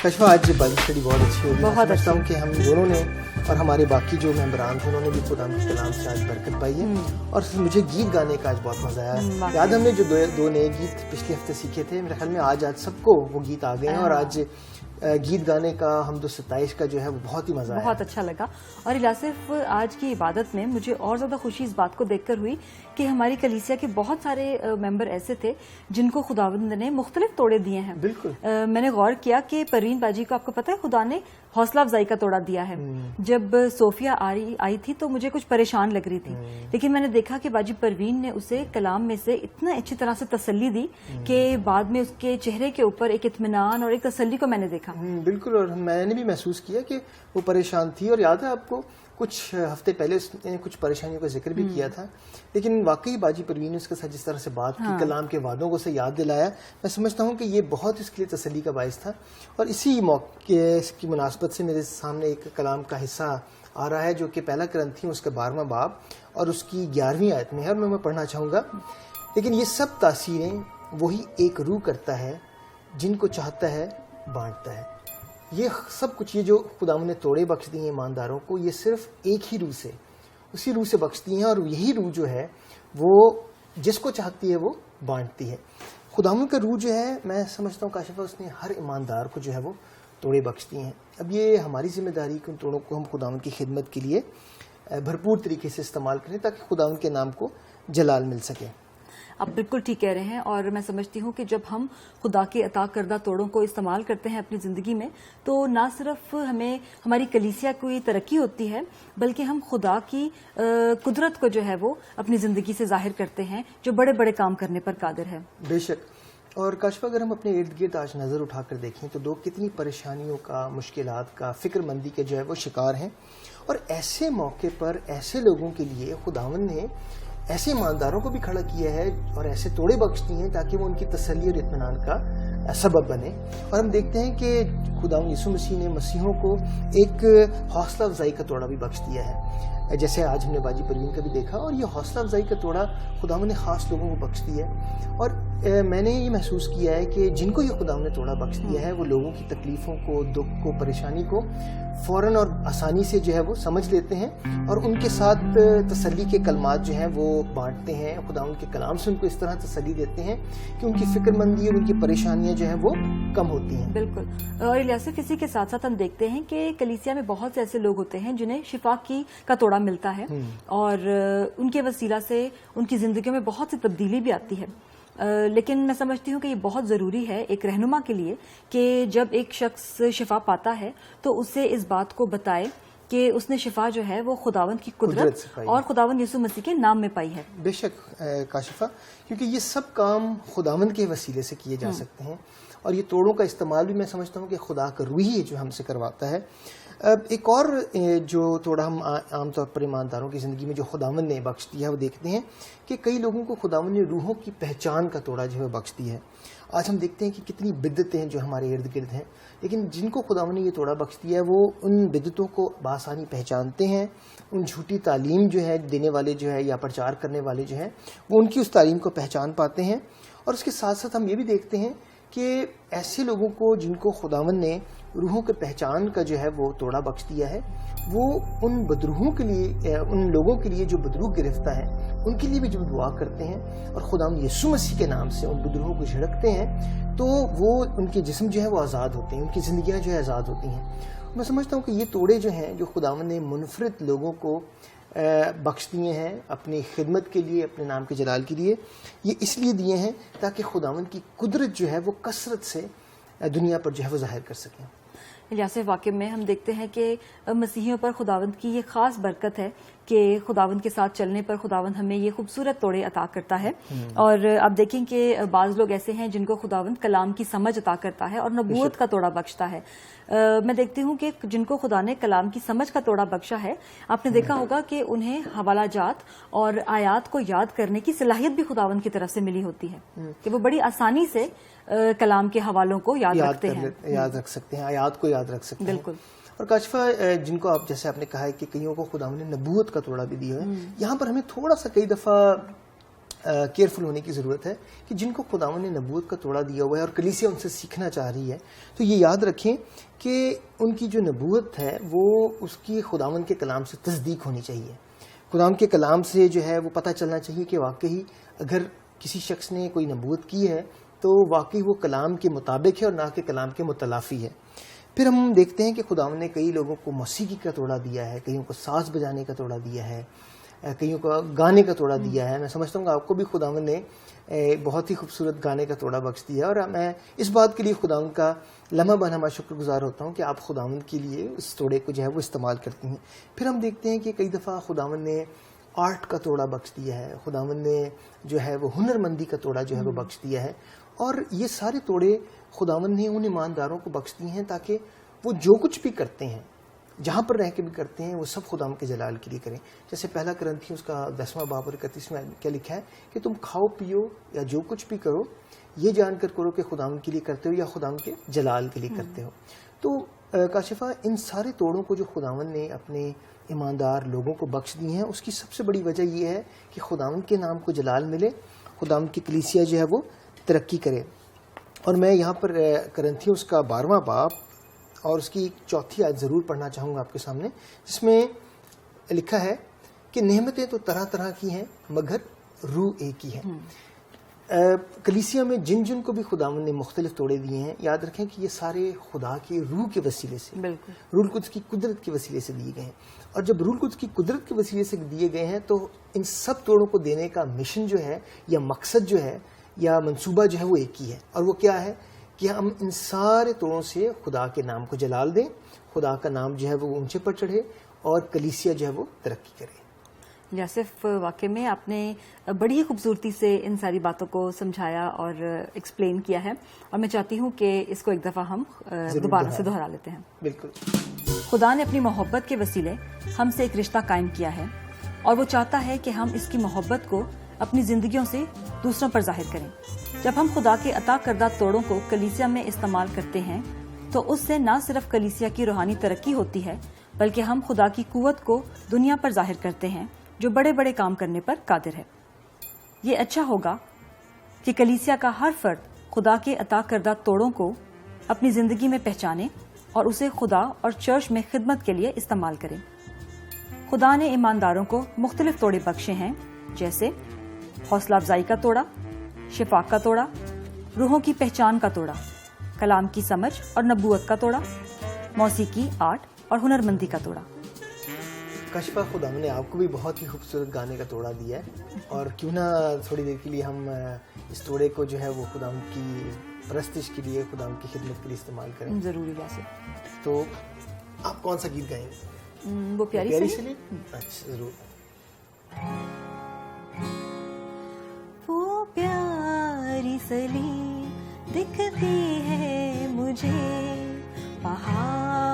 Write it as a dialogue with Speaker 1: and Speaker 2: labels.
Speaker 1: कशवा आज Bible study बहुत अच्छी होगी।
Speaker 2: बहुत
Speaker 1: समझता हूँ कि हम दोनों ने और हमारे बाकी जो मेंबरान थे उन्होंने भी खुदा के कलाम से आज बरकत पाई है। और मुझे गीत गाने का आज बहुत मजा आया। याद हमने जो दो नए गीत पिछले हफ्ते सीखे थे, मेरे ख्याल में आज सबको वो गीत आ गए हैं और आज गीत गाने का हमदो सताइश का जो है वो बहुत ही मजा आया।
Speaker 2: बहुत अच्छा लगा। और इलासिफ, आज की इबादत में मुझे और ज्यादा खुशी इस बात को देखकर हुई कि हमारी कलीसिया के बहुत सारे मेंबर ऐसे थे जिनको खुदावंद ने मुख्तलिफ तोड़े दिए हैं।
Speaker 1: बिल्कुल।
Speaker 2: मैंने गौर किया कि परवीन बाजी को, आपको पता है, खुदा ने हौसला अफजाई का तोड़ा दिया है। जब सोफिया आई थी तो मुझे कुछ परेशान लग रही थी, लेकिन मैंने देखा कि बाजी परवीन ने उसे कलाम में से इतना अच्छी तरह से तसल्ली दी कि बाद में उसके चेहरे के ऊपर एक इत्मीनान और एक तसल्ली को मैंने देखा।
Speaker 1: बिल्कुल। और मैंने भी महसूस किया कि वो परेशान थी। और याद है आपको, कुछ हफ्ते पहले उसने कुछ परेशानियों का जिक्र भी किया था, लेकिन वाकई बाजी परवीन ने उसके साथ जिस तरह से बात की, कलाम के वादों को से याद दिलाया, मैं समझता हूँ कि ये बहुत उसके लिए तसल्ली का बायस था। और इसी मौके की मुनासबत से मेरे सामने एक कलाम का हिस्सा आ रहा है जो कि पहला कुरिन्थियों उसका 12वां बाब और उसकी 11वीं आयत में है, और मैं पढ़ना चाहूँगा। लेकिन ये सब तासीरें वही एक रूह करता है, जिनको चाहता है बांटता है। ये सब कुछ, ये जो खुदावंद ने तोड़े बख्श दिए ईमानदारों को, ये सिर्फ एक ही रूह से, उसी रूह से बख्शती हैं। और यही रूह जो है वो जिसको चाहती है वो बांटती है। खुदावंद का रूह जो है, मैं समझता हूँ काशिफा, उसने हर ईमानदार को जो है वो तोड़े बख्श दिए हैं। अब ये हमारी जिम्मेदारी कि उन तोड़ों को हम खुदावंद की खिदमत के लिए भरपूर तरीके से इस्तेमाल करें ताकि खुदावंद के नाम को जलाल मिल सके।
Speaker 2: आप बिल्कुल ठीक कह रहे हैं। और मैं समझती हूँ कि जब हम खुदा के अता करदा तोड़ों को इस्तेमाल करते हैं अपनी ज़िंदगी में, तो ना सिर्फ हमें हमारी कलीसिया को तरक्की होती है, बल्कि हम खुदा की कुदरत को जो है वो अपनी ज़िंदगी से जाहिर करते हैं, जो बड़े बड़े काम करने पर कादिर है।
Speaker 1: बेशक। और काशिफा, अगर हम अपने इर्द गिर्द आज नज़र उठाकर देखें तो लोग कितनी परेशानियों का, मुश्किलात का, फिक्रमंदी के जो है वो शिकार हैं। और ऐसे मौके पर ऐसे लोगों के लिए खुदावंद ने ऐसे ईमानदारों को भी खड़ा किया है और ऐसे तोड़े बख्श दिए हैं ताकि वो उनकी तसल्ली और इत्मीनान का सबब बने। और हम देखते हैं कि खुदावंद यीशु मसीह ने मसीहों को एक हौसला अफजाई का तोड़ा भी बख्श दिया है, जैसे आज हमने बाजी परवीन का भी देखा। और ये हौसला अफजाई का तोड़ा खुदावंद ने ख़ास लोगों को बख्श दिया है। और मैंने ये महसूस किया है कि जिनको ये खुदावंद ने तोड़ा बख्श दिया है, वो लोगों की तकलीफ़ों को, दुख को, परेशानी को फ़ौरन और आसानी से जो है वो समझ लेते हैं और उनके साथ तसल्ली के कलमात जो हैं वो बांटते हैं। खुदावंद के कलाम से उनको इस तरह तसल्ली देते हैं कि उनकी फिक्रमंदी और उनकी परेशानियां जो हैं वो कम होती हैं।
Speaker 2: बिल्कुल। और इलियासिफ, इसी के साथ साथ हम देखते हैं कि कलीसिया में बहुत से ऐसे लोग होते हैं जिन्हें शिफा का तोड़ा मिलता है और उनके वसीला से उनकी ज़िंदगी में बहुत सी तब्दीली भी आती है। लेकिन मैं समझती हूँ कि ये बहुत ज़रूरी है एक रहनुमा के लिए कि जब एक शख्स शिफा पाता है तो उसे इस बात को बताए कि उसने शिफा जो है वो खुदावंद की कुदरत और खुदावंद यीशु मसीह के नाम में पाई है।
Speaker 1: बेशक काशिफा, क्योंकि ये सब काम खुदावंद के वसीले से किए जा सकते हैं। और ये तोड़ों का इस्तेमाल भी मैं समझता हूँ कि खुदा का रूह ही है जो हमसे करवाता है। एक और जो तोड़ा हम आमतौर पर ईमानदारों की ज़िंदगी में जो खुदावंद ने बख्श दिया है, वो देखते हैं कि कई लोगों को खुदावंद ने रूहों की पहचान का तोड़ा जो है बख्श दिया है। आज हम देखते हैं कि कितनी बिद्दतें हैं जो हमारे इर्द गिर्द हैं, लेकिन जिनको खुदावंद ने ये तोड़ा बख्श दिया है वो उन बिद्दतों को बासानी पहचानते हैं। उन झूठी तालीम जो है देने वाले जो है या प्रचार करने वाले जो हैं वो उनकी उस तालीम को पहचान पाते हैं। और उसके साथ साथ हम ये भी देखते हैं कि ऐसे लोगों को जिनको खुदावंद ने रूहों के पहचान का जो है वो तोड़ा बख्श दिया है, वो उन बदरूहों के लिए, उन लोगों के लिए जो बदरूह गिरफ्ता है, उनके लिए भी जब दुआ करते हैं और खुदावंद यीशु मसीह के नाम से उन बदरूहों को झिड़कते हैं तो वो उनके जिस्म जो है वो आज़ाद होते हैं, उनकी ज़िंदगियाँ जो है आज़ाद होती हैं। मैं समझता हूँ कि ये तोड़े जो हैं जो खुदावंद ने मुनफरिद लोगों को बख्श दिए हैं अपनी खिदमत के लिए, अपने नाम के जलाल के लिए, ये इसलिए दिए हैं ताकि खुदावंद की कुदरत जो है वो कसरत से दुनिया पर जो है वो ज़ाहिर कर सकें।
Speaker 2: इलियासिफ, वाकई में हम देखते हैं कि मसीहियों पर खुदावंद की ये खास बरकत है कि खुदावंद के साथ चलने पर खुदावंद हमें ये खूबसूरत तोड़े अता करता है। और आप देखें कि बाज़ लोग ऐसे हैं जिनको खुदावंद कलाम की समझ अता करता है और नबूवत का तोड़ा बख्शता है। मैं देखती हूँ कि जिनको खुदा ने कलाम की समझ का तोड़ा बख्शा है, आपने देखा होगा कि उन्हें हवाला जात और आयात को याद करने की सलाहियत भी खुदावंद की तरफ से मिली होती है कि वो बड़ी आसानी से कलाम के हवालों को याद रखते हैं,
Speaker 1: याद रख सकते हैं, आयात को याद रख सकते हैं।
Speaker 2: बिल्कुल।
Speaker 1: और काशिफा, जिनको आप जैसे आपने कहा है कि कईयों को खुदावंद ने नबूवत का तोड़ा भी दिया है, यहाँ पर हमें थोड़ा सा कई दफ़ा کیئرفل ہونے کی ضرورت ہے کہ جن کو خداوند نے نبوت کا توڑا دیا ہوا ہے اور کلیسیا ان سے سیکھنا چاہ رہی ہے، تو یہ یاد رکھیں کہ ان کی جو نبوت ہے وہ اس کی خداوند کے کلام سے تصدیق ہونی چاہیے. خداوند کے کلام سے جو ہے وہ پتہ چلنا چاہیے کہ واقعی اگر کسی شخص نے کوئی نبوت کی ہے تو واقعی وہ کلام کے مطابق ہے اور نہ کہ کلام کے متلافی ہے. پھر ہم دیکھتے ہیں کہ خداوند نے کئی لوگوں کو موسیقی کا توڑا دیا ہے، کئیوں کو ساز بجانے کا توڑا دیا ہے، کئیوں کو گانے کا توڑا دیا ہے. میں سمجھتا ہوں کہ آپ کو بھی خداوند نے بہت ہی خوبصورت گانے کا توڑا بخش دیا، اور میں اس بات کے لیے خداوند کا لمحہ بہ لمحہ شکر گزار ہوتا ہوں کہ آپ خداوند کے لیے اس توڑے کو جو ہے وہ استعمال کرتی ہیں. پھر ہم دیکھتے ہیں کہ کئی دفعہ خداوند نے آرٹ کا توڑا بخش دیا ہے، خداوند نے جو ہے وہ ہنرمندی کا توڑا جو ہے وہ بخش دیا ہے. اور یہ سارے توڑے خداوند نے ان ایمانداروں کو بخش دیے ہیں تاکہ وہ جو کچھ بھی کرتے ہیں، جہاں پر رہ کے بھی کرتے ہیں، وہ سب خداوند کے جلال کے لیے کریں. جیسے پہلا کرنتھیوں اس کا 10واں باب اور 31واں کیا لکھا ہے کہ تم کھاؤ پیو یا جو کچھ بھی کرو یہ جان کر کرو کہ خداوند کے لیے کرتے ہو یا خداوند کے جلال کے لیے کرتے ہو. تو کاشفہ ان سارے توڑوں کو جو خداوند نے اپنے ایماندار لوگوں کو بخش دیے ہیں، اس کی سب سے بڑی وجہ یہ ہے کہ خداوند کے نام کو جلال ملے، خداوند کی کلیسیا جو ہے وہ ترقی کرے. اور میں یہاں پر کرنتھیوں اس کا 12واں باب اور اس کی 4 آیت ضرور پڑھنا چاہوں گا آپ کے سامنے، جس میں لکھا ہے کہ نعمتیں تو طرح طرح کی ہیں مگر روح ایک ہی ہے. کلیسیا میں جن جن کو بھی خداوند نے مختلف توڑے دیے ہیں، یاد رکھیں کہ یہ سارے خدا کی روح کے وسیلے سے، روح القدس کی قدرت کے وسیلے سے دیے گئے ہیں. اور جب روح القدس کی قدرت کے وسیلے سے دیے گئے ہیں تو ان سب توڑوں کو دینے کا مشن جو ہے یا مقصد جو ہے یا منصوبہ جو ہے وہ ایک ہی ہے. اور وہ کیا ہے کہ ہم ان سارے توڑوں سے خدا کے نام کو جلال دیں، خدا کا نام جو ہے وہ اونچے پر چڑھے اور کلیسیا جو ہے وہ ترقی کرے.
Speaker 2: یاسف، واقع میں آپ نے بڑی خوبصورتی سے ان ساری باتوں کو سمجھایا اور ایکسپلین کیا ہے، اور میں چاہتی ہوں کہ اس کو ایک دفعہ ہم دوبارہ سے دہرا لیتے ہیں.
Speaker 1: بالکل.
Speaker 2: خدا نے اپنی محبت کے وسیلے ہم سے ایک رشتہ قائم کیا ہے، اور وہ چاہتا ہے کہ ہم اس کی محبت کو اپنی زندگیوں سے دوسروں پر ظاہر کریں. جب ہم خدا کے عطا کردہ توڑوں کو کلیسیا میں استعمال کرتے ہیں تو اس سے نہ صرف کلیسیا کی روحانی ترقی ہوتی ہے بلکہ ہم خدا کی قوت کو دنیا پر ظاہر کرتے ہیں جو بڑے بڑے کام کرنے پر قادر ہے. یہ اچھا ہوگا کہ کلیسیا کا ہر فرد خدا کے عطا کردہ توڑوں کو اپنی زندگی میں پہچانے اور اسے خدا اور چرچ میں خدمت کے لیے استعمال کرے. خدا نے ایمانداروں کو مختلف توڑے بخشے ہیں، جیسے حوصلہ افزائی کا توڑا، شفا کا توڑا، روحوں کی پہچان کا توڑا، کلام کی سمجھ اور نبوت کا توڑا، موسیقی، آرٹ اور ہنرمندی کا توڑا.
Speaker 1: کاشفہ، خدا نے آپ کو بھی بہت ہی خوبصورت گانے کا توڑا دیا ہے، اور کیوں نہ تھوڑی دیر کے لیے ہم اس توڑے کو جو ہے وہ خدا کی پرستش کے لیے، خدا کی خدمت کے لیے استعمال کریں.
Speaker 2: ضروری یاسف.
Speaker 1: تو آپ کون سا گیت گائیں گے؟
Speaker 2: وہ پیاری
Speaker 1: سے. اچھا، ضرور.
Speaker 2: وہ پیاری سلی دکھتی ہے مجھے پہاڑ